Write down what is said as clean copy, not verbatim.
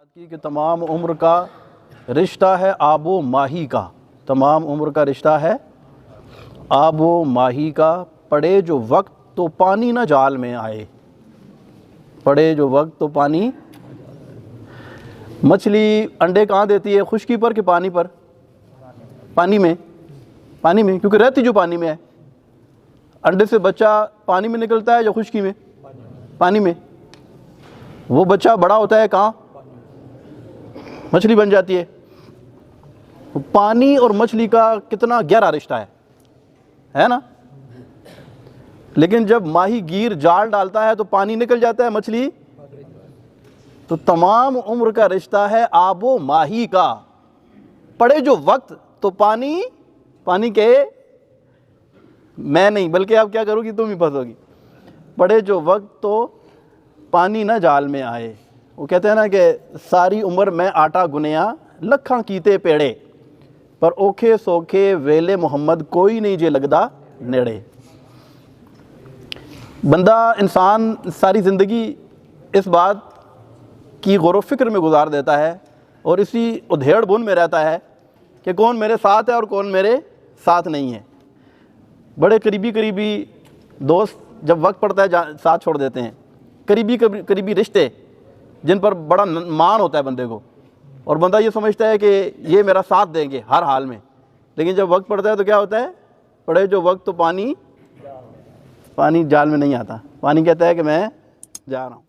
कि तमाम उम्र का रिश्ता है आबो माही का। तमाम उम्र का रिश्ता है आबो माही का। पड़े जो वक्त तो पानी ना जाल में आए। पड़े जो वक्त तो पानी। मछली अंडे कहाँ देती है, खुश्की पर कि पानी पर? पानी में। पानी में, क्योंकि रहती जो पानी में है। अंडे से बच्चा पानी में निकलता है या खुश्की में? पानी में। वो बच्चा बड़ा होता है कहाँ? मछली बन जाती है। पानी और मछली का कितना गहरा रिश्ता है ना? लेकिन जब माही गिर जाल डालता है तो पानी निकल जाता है, मछली। तो तमाम उम्र का रिश्ता है आबो माही का। पड़े जो वक्त तो पानी। पानी के मैं नहीं, बल्कि आप क्या करोगी, तुम ही फंसोगी। पड़े जो वक्त तो पानी ना जाल में आए। वो कहते हैं ना कि सारी उम्र मैं आटा गुनिया लखा कीते पेड़े, पर ओखे सोखे वेले मोहम्मद कोई नहीं जे लगदा नेड़े। बंदा इंसान सारी ज़िंदगी इस बात की गौर फ़िक्र में गुजार देता है और इसी उधेड़ बुन में रहता है कि कौन मेरे साथ है और कौन मेरे साथ नहीं है। बड़े करीबी दोस्त जब वक्त पड़ता है साथ छोड़ देते हैं। करीबी रिश्ते जिन पर बड़ा मान होता है बंदे को, और बंदा ये समझता है कि ये मेरा साथ देंगे हर हाल में। लेकिन जब वक्त पड़ता है तो क्या होता है? पड़े जो वक्त तो पानी जाल में नहीं आता। पानी कहता है कि मैं जा रहा हूँ।